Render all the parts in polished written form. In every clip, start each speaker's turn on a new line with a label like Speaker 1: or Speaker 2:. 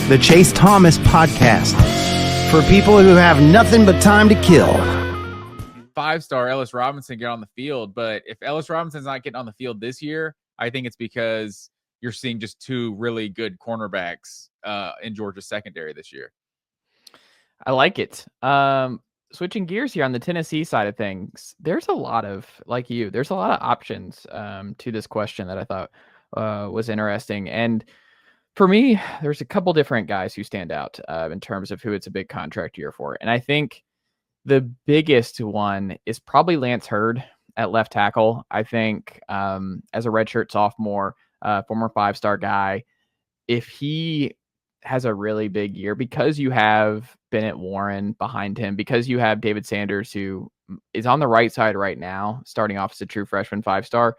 Speaker 1: the Chase Thomas Podcast, for people who have nothing but time to kill.
Speaker 2: 5-star Ellis Robinson get on the field, but if Ellis Robinson's not getting on the field this year, I think it's because you're seeing just two really good cornerbacks in Georgia's secondary this year.
Speaker 3: I like it. Switching gears here on the Tennessee side of things, there's a lot of options to this question that I thought was interesting. And for me, there's a couple different guys who stand out in terms of who it's a big contract year for. And I think the biggest one is probably Lance Hurd at left tackle. I think as a redshirt sophomore, former 5-star guy, if he has a really big year, because you have Bennett Warren behind him, because you have David Sanders, who is on the right side right now, starting off as a true freshman 5-star,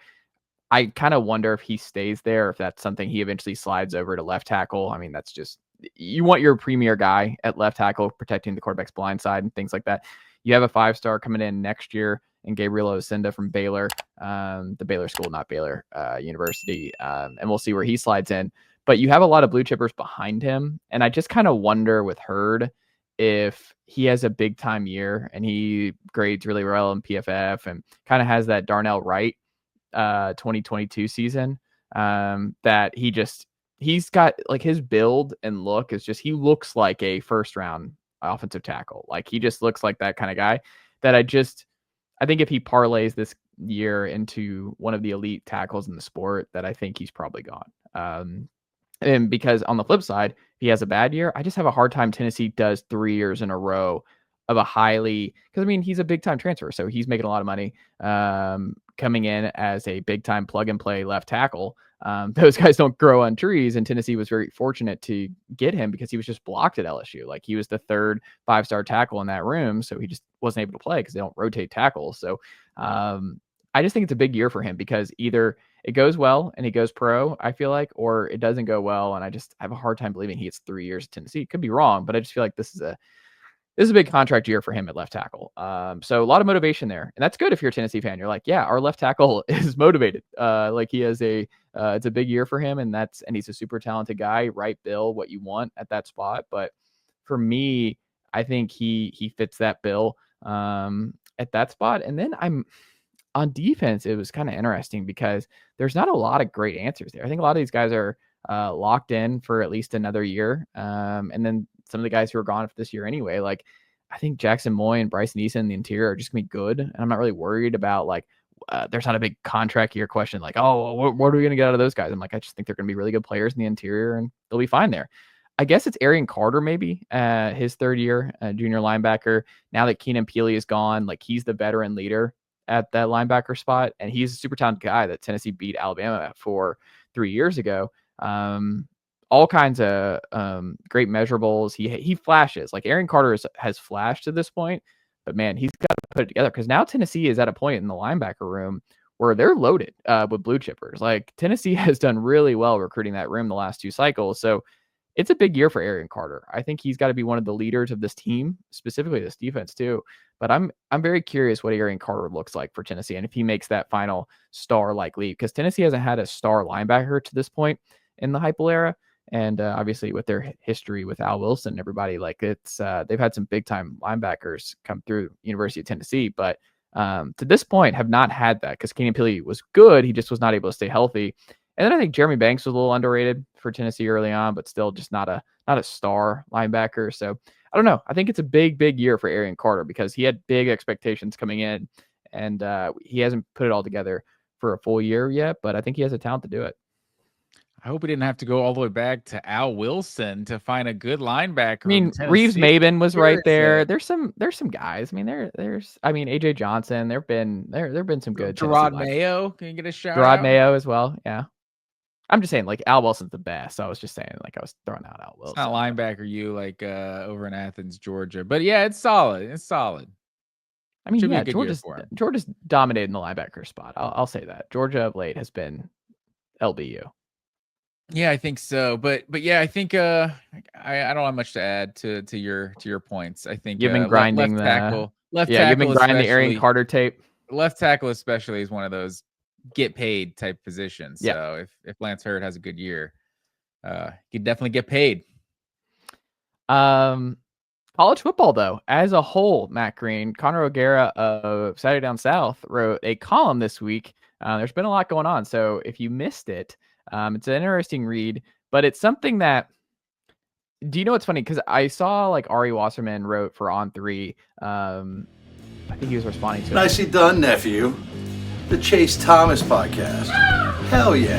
Speaker 3: I kind of wonder if he stays there, if that's something he eventually slides over to left tackle. I mean, that's just, you want your premier guy at left tackle, protecting the quarterback's blind side and things like that. You have a 5-star coming in next year in Gabriel Osenda from Baylor, the Baylor school, not Baylor University. And we'll see where he slides in. But you have a lot of blue chippers behind him. And I just kind of wonder with Hurd if he has a big time year and he grades really well in PFF and kind of has that Darnell Wright 2022 season, that he's got like his build and look is just, he looks like a first round offensive tackle. Like he just looks like that kind of guy that I think if he parlays this year into one of the elite tackles in the sport, that I think he's probably gone. And because on the flip side, if he has a bad year, I just have a hard time Tennessee does 3 years in a row of a because I mean, he's a big time transfer, so he's making a lot of money coming in as a big time plug and play left tackle. Those guys don't grow on trees, and Tennessee was very fortunate to get him because he was just blocked at LSU. Like he was the third 5-star tackle in that room, so he just wasn't able to play because they don't rotate tackles. So I just think it's a big year for him because either it goes well and he goes pro, I feel like, or it doesn't go well, and I have a hard time believing he gets 3 years at Tennessee. Could be wrong, but I just feel like this is a big contract year for him at left tackle. So a lot of motivation there. And that's good if you're a Tennessee fan. You're like, yeah, our left tackle is motivated. Like he has it's a big year for him, and he's a super talented guy, right bill, what you want at that spot. But for me, I think he fits that bill at that spot. And then on defense, it was kind of interesting because there's not a lot of great answers there. I think a lot of these guys are locked in for at least another year. And then some of the guys who are gone for this year anyway, like I think Jackson Moy and Bryson Eason in the interior are just gonna be good. And I'm not really worried about like, there's not a big contract year question. Like, oh, what are we going to get out of those guys? I'm like, I just think they're going to be really good players in the interior and they'll be fine there. I guess it's Arion Carter, maybe his third year, junior linebacker. Now that Keenan Peely is gone, like he's the veteran leader at that linebacker spot. And he's a super talented guy that Tennessee beat Alabama for 3 years ago. All kinds of great measurables. He flashes. Like Arion Carter has flashed to this point, but man, he's got to put it together because now Tennessee is at a point in the linebacker room where they're loaded with blue chippers. Like Tennessee has done really well recruiting that room the last 2 cycles. So it's a big year for Arion Carter. I think he's got to be one of the leaders of this team, specifically this defense too. But I'm very curious what Arion Carter looks like for Tennessee and if he makes that final star-like leap, because Tennessee hasn't had a star linebacker to this point in the Heupel era. And obviously with their history with Al Wilson and everybody, like it's they've had some big time linebackers come through University of Tennessee, but to this point have not had that because Keenan Peely was good. He just was not able to stay healthy. And then I think Jeremy Banks was a little underrated for Tennessee early on, but still just not a star linebacker. So I don't know. I think it's a big year for Arion Carter because he had big expectations coming in, and he hasn't put it all together for a full year yet, but I think he has the talent to do it.
Speaker 2: I hope we didn't have to go all the way back to Al Wilson to find a good linebacker.
Speaker 3: I mean, Reeves Maben was right there. There's some guys. I mean, there's AJ Johnson. There've been some good.
Speaker 2: Gerard Mayo, can you get a shout?
Speaker 3: Gerard Mayo as well. Yeah. I'm just saying, like Al Wilson's the best. So I was just saying, like I was throwing out Al Wilson.
Speaker 2: It's not linebacker you like over in Athens, Georgia, but yeah, it's solid. It's solid.
Speaker 3: I mean, yeah, Georgia's dominated in the linebacker spot. I'll say that Georgia of late has been LBU.
Speaker 2: Yeah, I think so. But yeah, I think I don't have much to add to your points. I think
Speaker 3: you've been grinding
Speaker 2: left tackle.
Speaker 3: You've been grinding the Arion Carter tape.
Speaker 2: Left tackle especially is one of those get paid type positions.
Speaker 3: Yeah.
Speaker 2: So if Lance Hurd has a good year, he could definitely get paid.
Speaker 3: College football, though, as a whole, Matt Green, Connor O'Gara of Saturday Down South wrote a column this week. There's been a lot going on, so if you missed it, it's an interesting read, but it's something that. Do you know what's funny? Because I saw like Ari Wasserman wrote for On3. I think he was responding to it.
Speaker 4: Nicely done, nephew. The Chase Thomas podcast. Hell yeah.